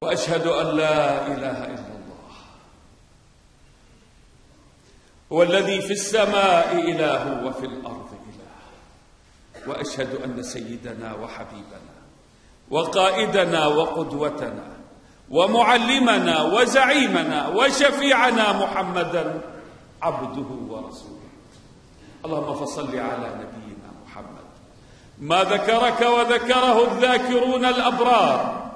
وأشهد أن لا إله إلا الله هو الذي في السماء إله وفي الأرض إله. وأشهد أن سيدنا وحبيبنا وقائدنا وقدوتنا ومعلمنا وزعيمنا وشفيعنا محمدا عبده ورسوله. اللهم فصل على نبينا محمد ما ذكرك وذكره الذاكرون الأبرار،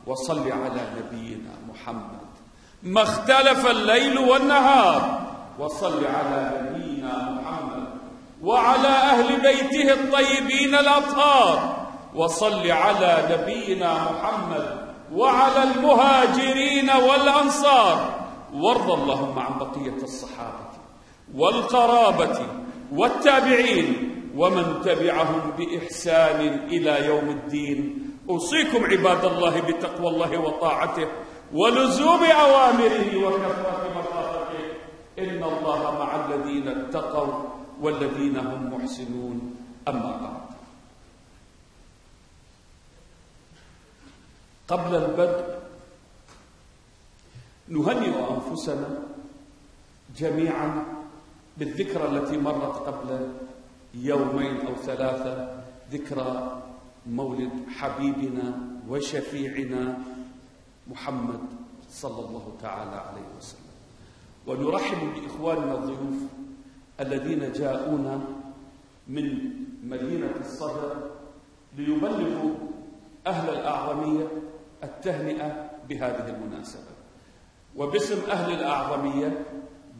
وصل على نبينا محمد ما اختلف الليل والنهار، وصل على نبينا محمد وعلى أهل بيته الطيبين الأطهار، وصل على نبينا محمد وعلى المهاجرين والأنصار. وارض اللهم عن بقية الصحابة والقرابة والتابعين ومن تبعهم بإحسان إلى يوم الدين. أوصيكم عباد الله بتقوى الله وطاعته ولزوم أوامره وكثرة مخافته. إن الله مع الذين اتقوا والذين هم محسنون. أما بعد، قبل البدء نهنئ أنفسنا جميعا بالذكرى التي مرت قبل يومين أو ثلاثة، ذكرى مولد حبيبنا وشفيعنا محمد صلى الله تعالى عليه وسلم. ونرحب بإخواننا الضيوف الذين جاءونا من مدينة الصدر ليبلغوا أهل الأعظمية التهنئة بهذه المناسبة. وباسم أهل الأعظمية،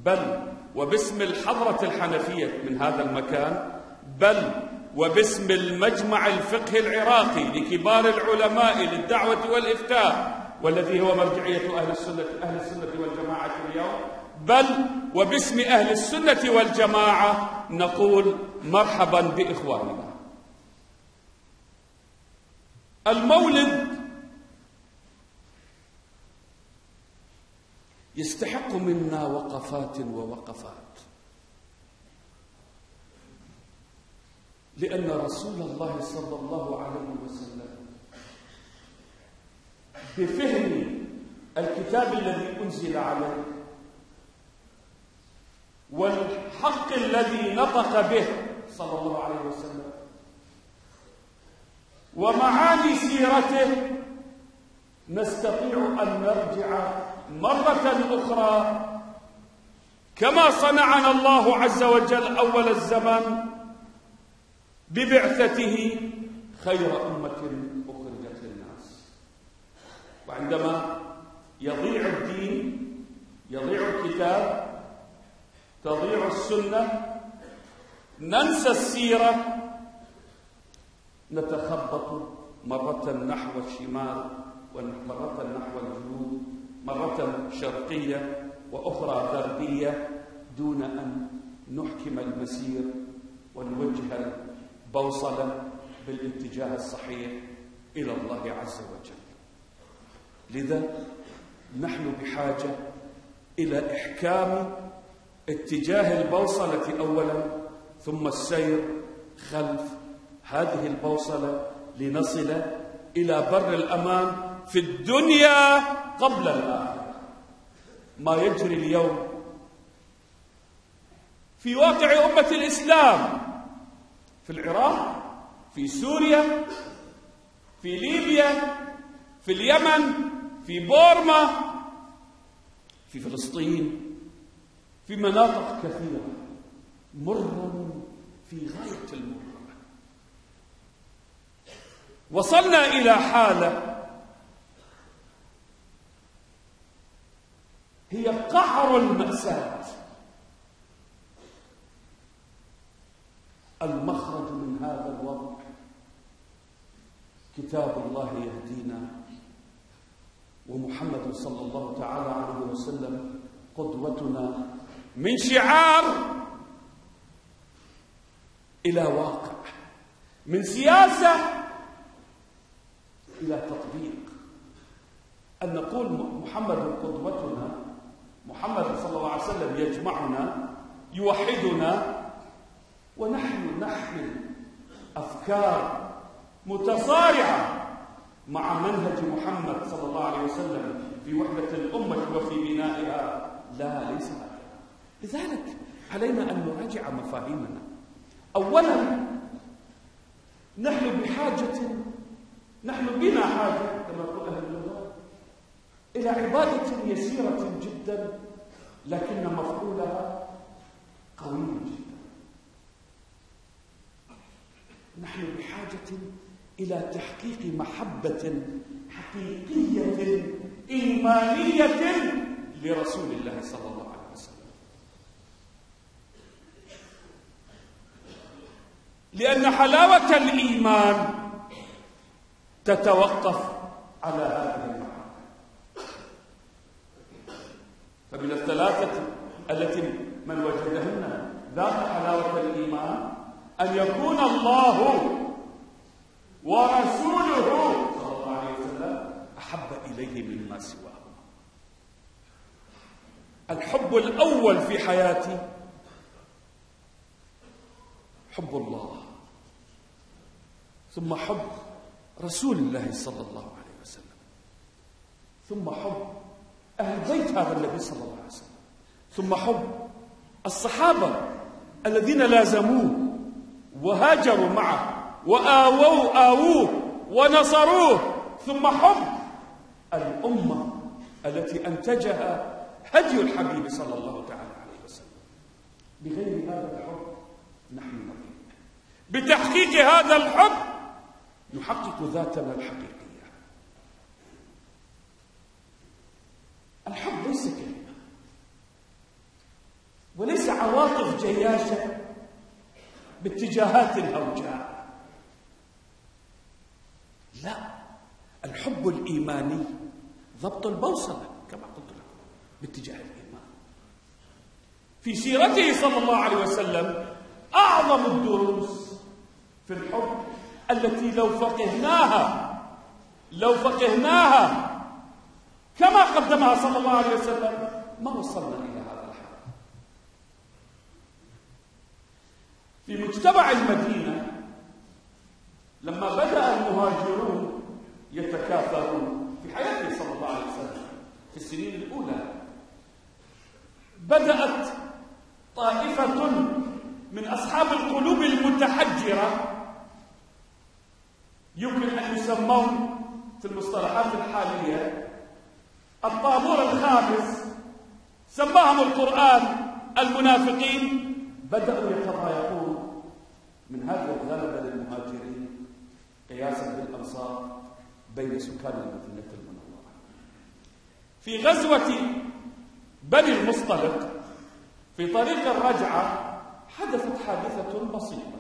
بل وباسم الحضرة الحنفية من هذا المكان، بل وباسم المجمع الفقهي العراقي لكبار العلماء للدعوة والإفتاء، والذي هو مرجعية أهل السنة والجماعة اليوم، بل وباسم أهل السنة والجماعة نقول مرحبا بإخواننا. المولد يستحق منا وقفات ووقفات، لأن رسول الله صلى الله عليه وسلم بفهم الكتاب الذي أنزل عليه والحق الذي نطق به صلى الله عليه وسلم ومعاني سيرته نستطيع أن نرجع مرة أخرى كما صنعنا الله عز وجل أول الزمان ببعثته خير أمة أخرجت للناس. وعندما يضيع الدين، يضيع الكتاب، تضيع السنة، ننسى السيرة، نتخبط مرة نحو الشمال ومرة نحو الجنوب، مرة شرقية وأخرى غربية، دون أن نحكم المسير ونوجه البوصلة بالاتجاه الصحيح إلى الله عز وجل. لذا نحن بحاجة إلى إحكام اتجاه البوصلة أولا، ثم السير خلف هذه البوصلة لنصل إلى بر الأمان في الدنيا قبل الآخرة. ما يجري اليوم في واقع أمة الإسلام في العراق، في سوريا، في ليبيا، في اليمن، في بورما، في فلسطين، في مناطق كثيرة، مر في غاية المر. وصلنا إلى حالة هي قعر المأساة. المخرج من هذا الوضع كتاب الله يهدينا، ومحمد صلى الله تعالى عليه وسلم قدوتنا، من شعار إلى واقع، من سياسة إلى تطبيق. أن نقول محمد قدوتنا، محمد صلى الله عليه وسلم يجمعنا، يوحدنا، ونحن نحمل أفكار متصارعة مع منهج محمد صلى الله عليه وسلم في وحدة الأمة وفي بنائها؟ لا، ليس هكذا. لذلك علينا أن نراجع مفاهيمنا. أولا، نحن بنا حاجة كما يقول أهل اللغة إلى عبادة يسيرة جدا لكن مفعولها قوي جدا. نحن بحاجة إلى تحقيق محبة حقيقية إيمانية لرسول الله صلى الله عليه وسلم، لأن حلاوة الإيمان تتوقف على هذه المحبة. فمن الثلاثة التي من وجدهن ذات حلاوة الإيمان أن يكون الله ورسوله صلى الله عليه وسلم أحب إليه مما سواه. الحب الأول في حياتي حب الله، ثم حب رسول الله صلى الله عليه وسلم، ثم حب أهل بيت هذا النبي صلى الله عليه وسلم، ثم حب الصحابة الذين لازموه وهاجروا معه وآووه ونصروه، ثم حب الأمة التي أنتجها هدي الحبيب صلى الله تعالى عليه وسلم. بغير هذا الحب نحن نضيع. بتحقيق هذا الحب نحقق ذاتنا الحقيقية. الحب ليس كلمة وليس عواطف جياشة باتجاهات الأوجاع، لا، الحب الإيماني ضبط البوصلة كما قلت لكم باتجاه الإيمان. في سيرته صلى الله عليه وسلم أعظم الدروس في الحب التي لو فقهناها كما قدمها صلى الله عليه وسلم ما وصلنا إلى هذا الحال. في مجتمع المدينة لما بدأ المهاجرون يتكاثرون في حياته صلى الله عليه وسلم في السنين الأولى، بدأت طائفة من أصحاب القلوب المتحجرة يمكن أن يسمون في المصطلحات الحالية الطابور الخامس، سماهم القرآن المنافقين، بدأوا يتضايقون من هذه الغلبة للمهاجرين قياسا بالأنصار بين سكان المدينة المنورة. في غزوة بني المصطلق في طريق الرجعة حدثت حادثة بسيطة.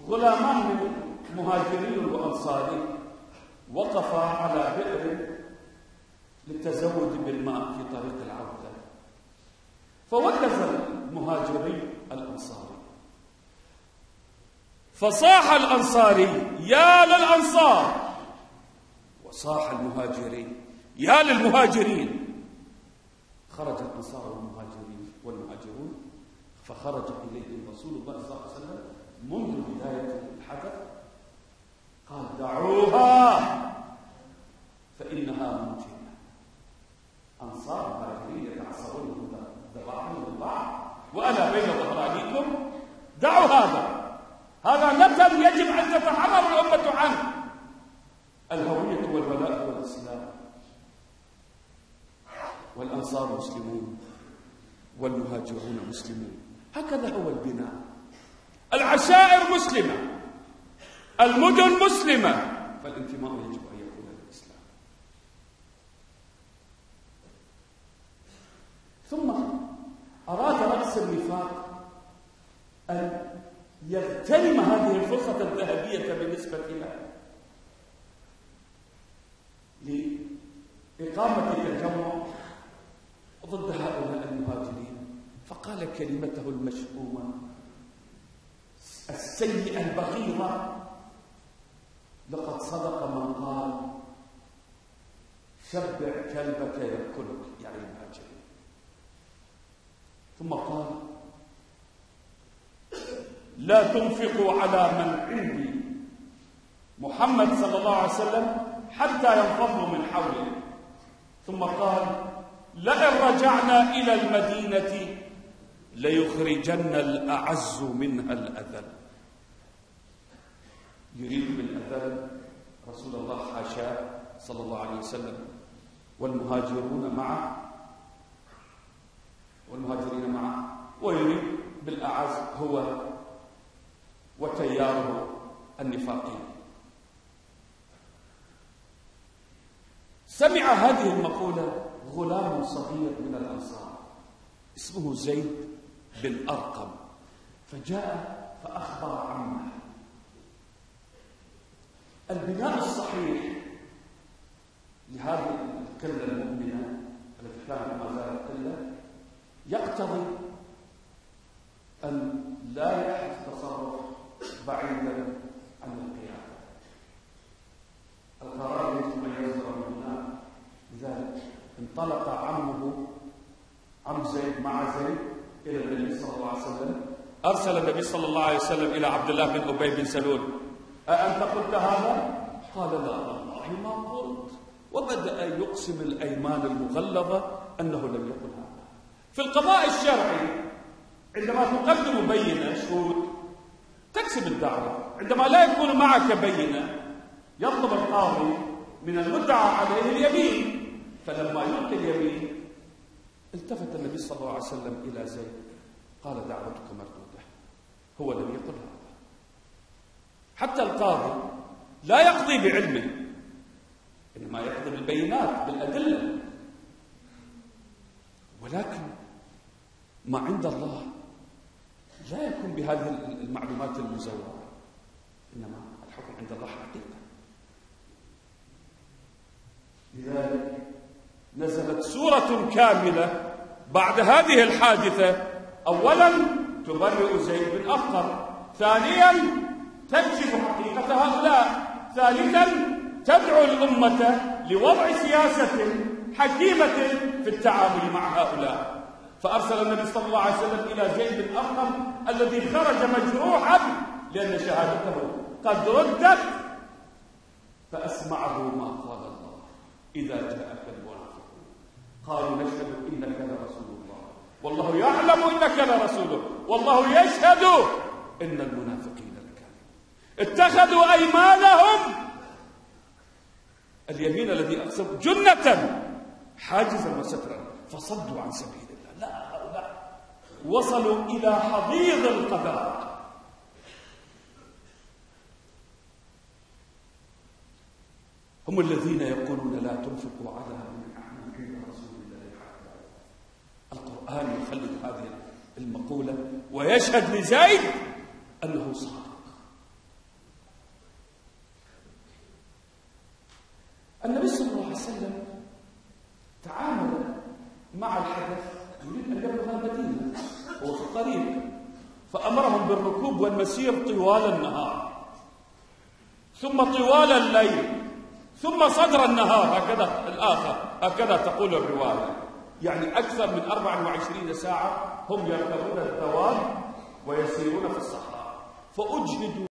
غلامان من مهاجرين وأنصاري وقفا على بئر للتزود بالماء في طريق العودة، فوقف المهاجري الأنصاري، فصاح الأنصاري يا للأنصار، وصاح المهاجرين يا للمهاجرين. خرج الأنصار والمهاجرون فخرج إليهم رسول الله صلى الله عليه وسلم منذ بداية الحدث، قال دعوها فإنها منجية. أنصار مهاجرين يتعصبون ذراعهم البعض وأنا بين ظهرانيكم، دعوا هذا نتن يجب أن تتحرر الأمة عنه، الهوية والولاء والإسلام. والأنصار مسلمون والمهاجرون مسلمون، هكذا هو البناء. العشائر مسلمة، المدن مسلمة، فالانتماء يجب أن يكون للإسلام. ثم أراد رأس النفاق أن يغتنم هذه الفرصة الذهبية بالنسبة له لإقامة تجمع ضد هؤلاء المهاجرين، فقال كلمته المشؤومة السيئة البغيضة: لقد صدق من قال شبع كلبك يأكلك، يعني المهاجرين. ثم قال: لا تنفقوا على من عندي محمد صلى الله عليه وسلم حتى ينفضوا من حوله. ثم قال: لئن رجعنا إلى المدينة ليخرجن الأعز منها الأذل. يريد بالأذل رسول الله حاشاه صلى الله عليه وسلم والمهاجرين معه، ويريد بالأعز هو وتياره النفاقي. سمع هذه المقولة غلام صغير من الأنصار اسمه زيد بن أرقم، فجاء فأخبر عمه. البناء الصحيح لهذه القلة المؤمنة التي كانت ما زالت قلة يقتضي أن لا يحدث تصرف بعيدا عن القيادة. القرار يجب أن يصدر من هناك. لذلك انطلق عم زيد مع زيد إلى النبي صلى الله عليه وسلم. أرسل النبي صلى الله عليه وسلم إلى عبد الله بن أبي بن سلول: أأنت قلت هذا؟ قال: لا والله ما قلت. وبدأ يقسم الأيمان المغلظة أنه لم يقل هذا. في القضاء الشرعي عندما تقدم بينة شهود تكسب الدعوة. عندما لا يكون معك بينة يطلب القاضي من المدعى عليه اليمين. فلما يلقي اليمين التفت النبي صلى الله عليه وسلم إلى زيد قال: دعوتك مردودة. هو لم يقل هذا. حتى القاضي لا يقضي بعلمه، إنما يقضي بالبينات بالأدلة. ولكن ما عند الله لا يكون بهذه المعلومات المزورة، إنما الحكم عند الله حقيقة. لذلك نزلت سورة كاملة بعد هذه الحادثة. أولا تبرئ زيد بن أرقم، ثانيا تكشف حقيقة هؤلاء، ثالثا تدعو الأمة لوضع سياسة حكيمة في التعامل مع هؤلاء. فأرسل النبي صلى الله عليه وسلم إلى زيد بن أرقم الذي خرج مجروحا لأن شهادته قد ردت، فأسمعه ما قال الله: إذا جاءك المنافقون قالوا نشهد إنك لرسول الله والله يعلم إنك لرسوله والله يشهد إن المنافقين لكاذبون. اتخذوا أيمانهم، اليمين الذي أقسم، جنة حاجزا وسترا فصدوا عن سبيل الله. لا، هؤلاء وصلوا إلى حضيض القذارة. هم الذين يقولون: لا تنفقوا على من عند رسول الله حتى. القرآن يخلد هذه المقولة ويشهد لزيد أنه صادق. النبي صلى الله عليه وسلم تعامل مع الحدث، يريد أن يبلغ المدينة، هو في الطريق، فأمرهم بالركوب والمسير طوال النهار ثم طوال الليل ثم صدر النهار، هكذا الآخر، هكذا تقول الرواية. يعني أكثر من 24 ساعة هم يركبون الدواب ويسيرون في الصحراء. فأجهدوا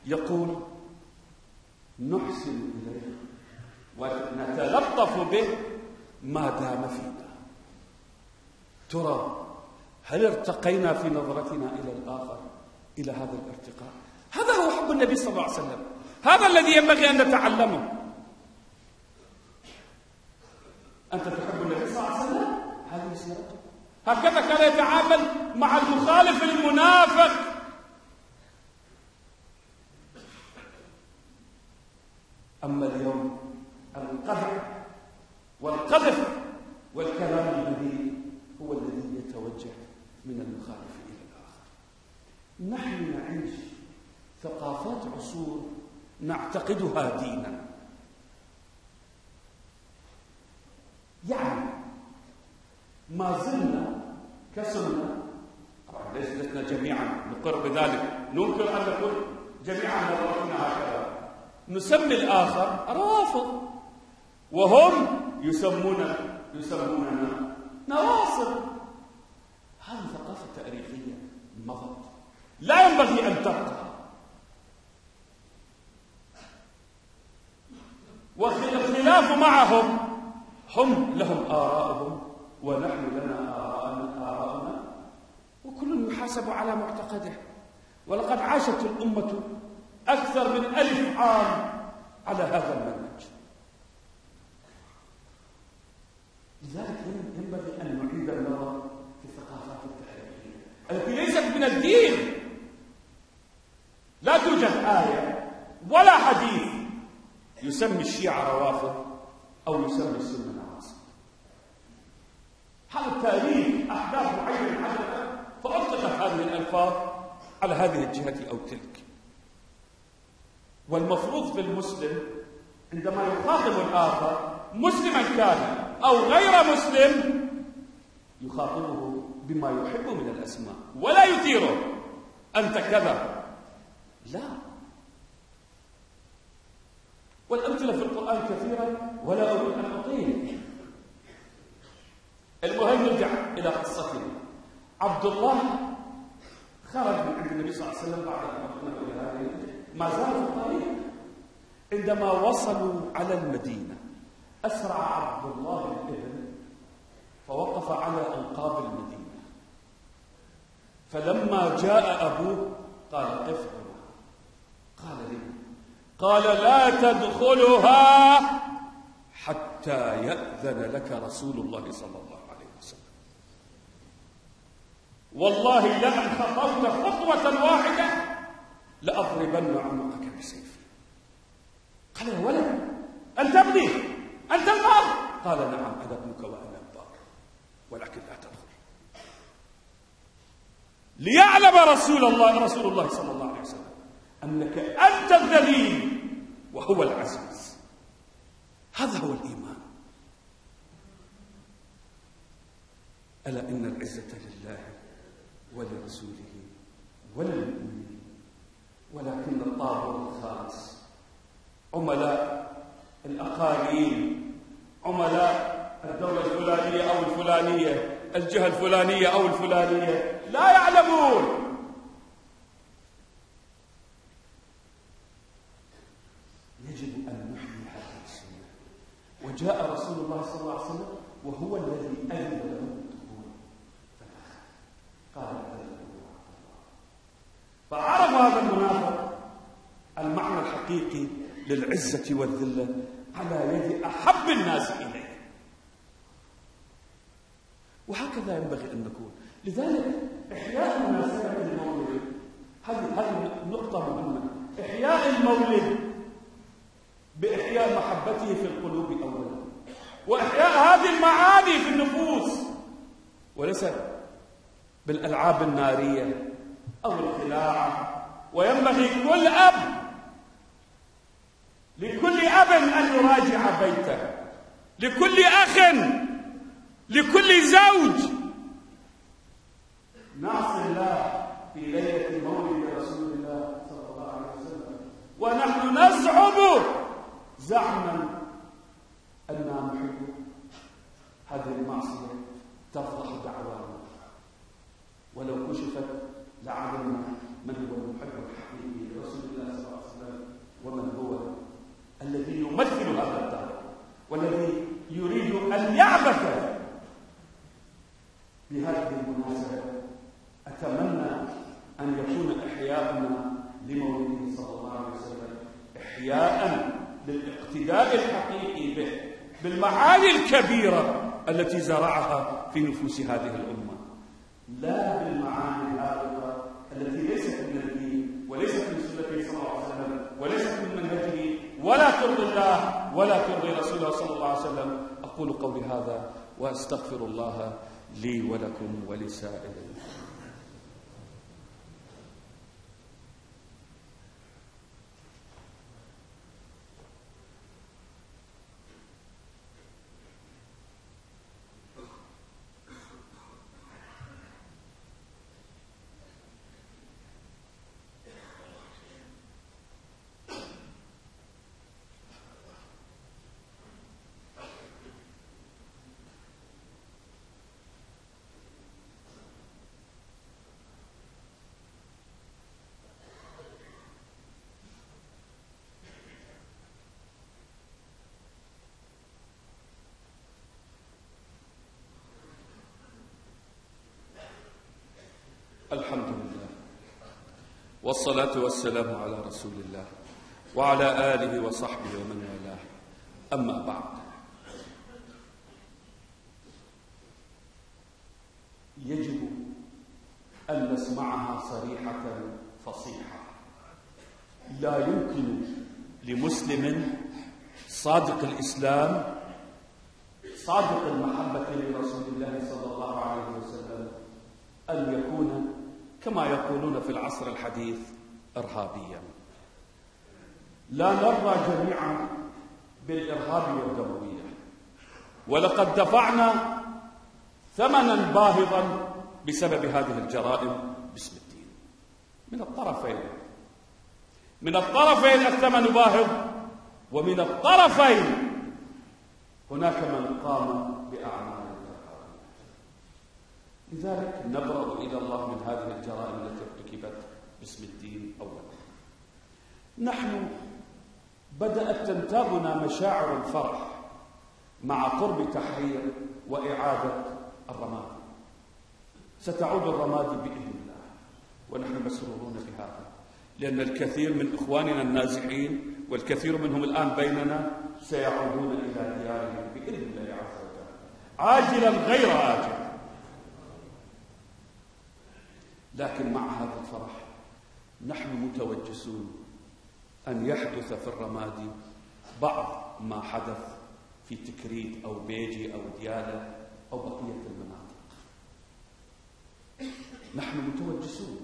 يقول نحسن إليه ونتلطف به ما دام فينا. ترى هل ارتقينا في نظرتنا إلى الآخر إلى هذا الارتقاء؟ هذا هو حب النبي صلى الله عليه وسلم، هذا الذي ينبغي أن نتعلمه. أنت تحب النبي صلى الله عليه وسلم؟ هذه سيرته، هكذا كان يتعامل مع المخالف المنافق. أما اليوم القدح والقذف والكلام البذيء هو الذي يتوجه من المخالف إلى الآخر. نحن نعيش ثقافات عصور نعتقدها دينا، يعني ما زلنا كسنة، طبعا لسنا جميعا نقر بذلك، ننكر أن نكون جميعا نظرتنا هكذا، نسمي الآخر روافض وهم يسموننا نواصب. هذه ثقافة تاريخية مضت، لا ينبغي أن تبقى. والخلاف معهم، هم لهم آراءهم ونحن لنا آراءنا، وكل يحاسب على معتقده. ولقد عاشت الأمة أكثر من 1000 عام على هذا المنهج. لذلك ينبغي أن نعيد النظر في الثقافات التاريخية التي ليست من الدين. لا توجد آية ولا حديث يسمي الشيعة روافض أو يسمي السنة نواصب. هذا التاريخ أحداث معينة حدثت فأطلقت هذه الألفاظ على هذه الجهة أو تلك. والمفروض في المسلم عندما يخاطب الآخر مسلما كان أو غير مسلم يخاطبه بما يحب من الأسماء ولا يثيره أنت كذا، لا. والأمثلة في القرآن كثيرة ولا أريد أن أطيل. المهم نرجع إلى قصتنا. عبد الله خرج من عند النبي صلى الله عليه وسلم بعد أن أخذنا إلى هذه، ما زال في الطريق. عندما وصلوا على المدينة أسرع عبد الله الإبن فوقف على أنقاض المدينة، فلما جاء أبوه قال قف هنا. قال لي؟ قال لا تدخلها حتى يأذن لك رسول الله صلى الله عليه وسلم. والله لأن خطوت خطوة واحدة لأضربن عنقك بسيفي. قال يا ولد أنت ابني أنت البار. قال نعم أنا ابنك وأنا البار ولكن لا تدخل. ليعلم رسول الله صلى الله عليه وسلم أنك أنت الذليل وهو العزيز. هذا هو الإيمان. ألا إن العزة لله ولرسوله وللمؤمنين ولكن الطاغوت الخالص، عملاء الأقاليم، عملاء الدولة الفلانية أو الفلانية، الجهة الفلانية أو الفلانية، لا يعلمون. يجب أن نحيي هذه السنة. وجاء رسول الله صلى الله عليه وسلم وهو الذي أذن له بالدخول قال فعرف هذا المنافق المعنى الحقيقي للعزة والذلة على يد أحب الناس إليه. وهكذا ينبغي أن نكون. لذلك إحياء مناسبة المولد، هذه نقطة مهمة. إحياء المولد بإحياء محبته في القلوب أولا، وإحياء هذه المعاني في النفوس، وليس بالألعاب النارية أو الخلاعة. وينبغي لكل أب أن يراجع بيته، لكل أخ، لكل زوج. نعصي الله في ليلة مولد رسول الله صلى الله عليه وسلم ونحن نزعم زعما أننا نحب هذه المعصية، تفضح دعوانا، ولو كشفت لعلمنا من هو المحب الحقيقي لرسول الله صلى الله عليه وسلم. بالاقتداء الحقيقي به بالمعاني الكبيرة التي زرعها في نفوس هذه الأمة، لا بالمعاني الهابطة التي ليست من الدين وليست من سنته صلى الله عليه وسلم وليست من منهجه ولا ترضي الله ولا ترضي رسوله صلى الله عليه وسلم. أقول قولي هذا وأستغفر الله لي ولكم ولسائر المسلمين. الحمد لله والصلاة والسلام على رسول الله وعلى آله وصحبه ومن والاه، أما بعد. يجب أن نسمعها صريحة فصيحة. لا يمكن لمسلم صادق الإسلام صادق المحبة لرسول الله صلى الله عليه وسلم أن يكون كما يقولون في العصر الحديث إرهابيا. لا نرضى جميعا بالإرهاب والدموية، ولقد دفعنا ثمنا باهظا بسبب هذه الجرائم باسم الدين من الطرفين الثمن باهظ، ومن الطرفين هناك من قام بأعمال. لذلك نبرأ إلى الله من هذه الجرائم التي ارتكبت باسم الدين. أولا، نحن بدأت تنتابنا مشاعر الفرح مع قرب تحرير وإعادة الرمادي. ستعود الرمادي بإذن الله، ونحن مسرورون بهذا، لأن الكثير من إخواننا النازحين والكثير منهم الآن بيننا سيعودون إلى ديارهم بإذن الله عز وجل عاجلا غير آجل. لكن مع هذا الفرح نحن متوجسون أن يحدث في الرمادي بعض ما حدث في تكريت أو بيجي أو ديالة أو بقية المناطق. نحن متوجسون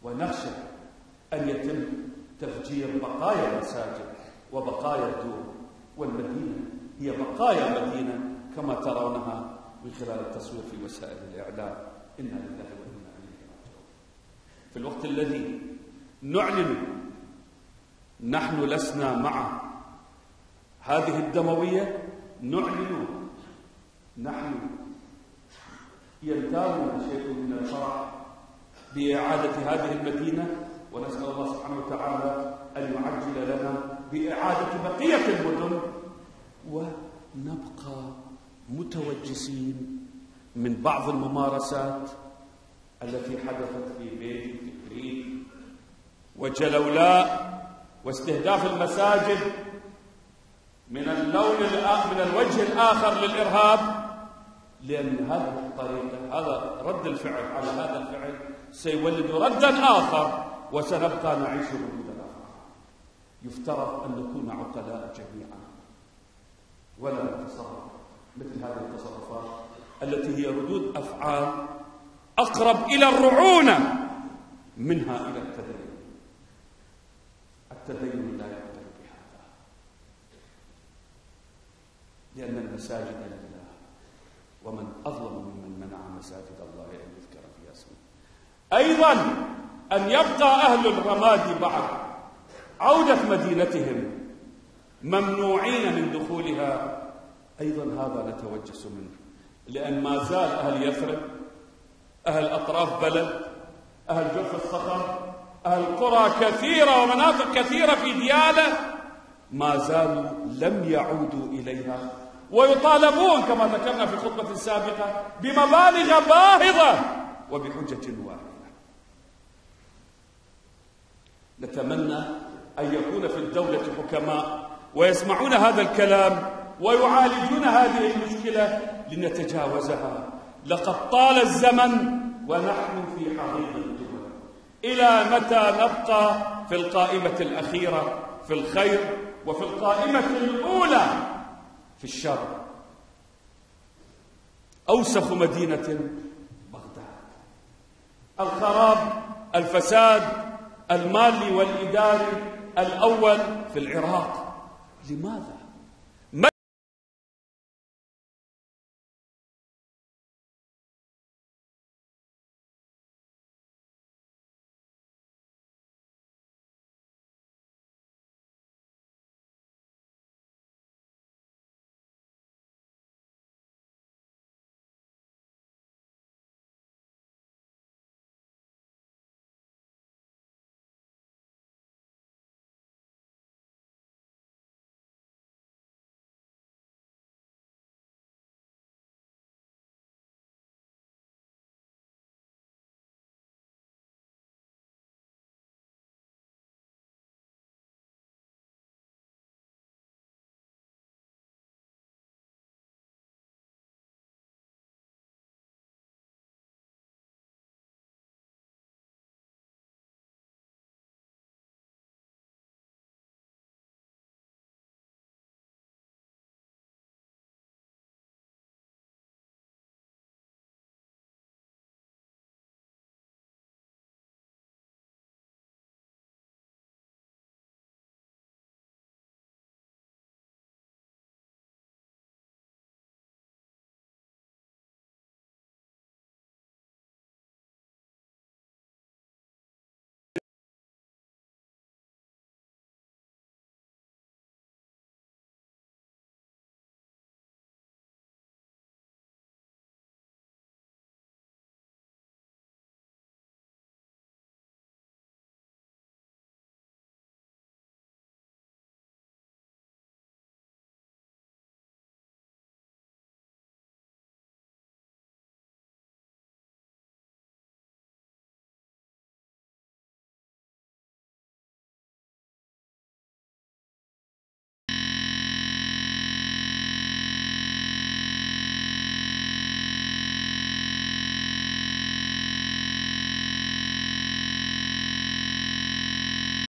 ونخشى أن يتم تفجير بقايا المساجد وبقايا الدور، والمدينة هي بقايا مدينة كما ترونها من خلال التصوير في وسائل الإعلام. إنا لله وإنا إليه راجعون. في الوقت الذي نعلن نحن لسنا مع هذه الدموية، نعلن نحن ينتابنا شيء من الفرح بإعادة هذه المدينة، ونسأل الله سبحانه وتعالى أن يعجل لنا بإعادة بقية المدن، ونبقى متوجسين من بعض الممارسات التي حدثت في بيت تكريت وجلولاء واستهداف المساجد من الوجه الآخر للإرهاب، لأن هذه الطريقة، هذا رد الفعل على هذا الفعل سيولد ردا آخر، وسنبقى نعيش ردودا آخر. يفترض أن نكون عقلاء جميعا ولا نتصرف مثل هذه التصرفات التي هي ردود أفعال أقرب إلى الرعونة منها إلى التدين. التدين لا يقدر بهذا، لأن المساجد لله، ومن أظلم ممن منع مساجد الله أن يذكر فيها اسمه. أيضا أن يبقى أهل الرمادي بعد عودة مدينتهم ممنوعين من دخولها، أيضا هذا نتوجس منه، لأن ما زال أهل يثرب، أهل أطراف بلد، أهل جوف الصخر، أهل قرى كثيرة ومناطق كثيرة في ديالة ما زالوا لم يعودوا إليها، ويطالبون كما ذكرنا في خطبة سابقة بمبالغ باهظة وبحجة واحدة. نتمنى أن يكون في الدولة حكماء ويسمعون هذا الكلام ويعالجون هذه المشكلة لنتجاوزها. لقد طال الزمن ونحن في حضيض الدول. إلى متى نبقى في القائمة الأخيرة في الخير وفي القائمة الأولى في الشر؟ أوسخ مدينة بغداد. الخراب، الفساد المالي والإداري الأول في العراق. لماذا؟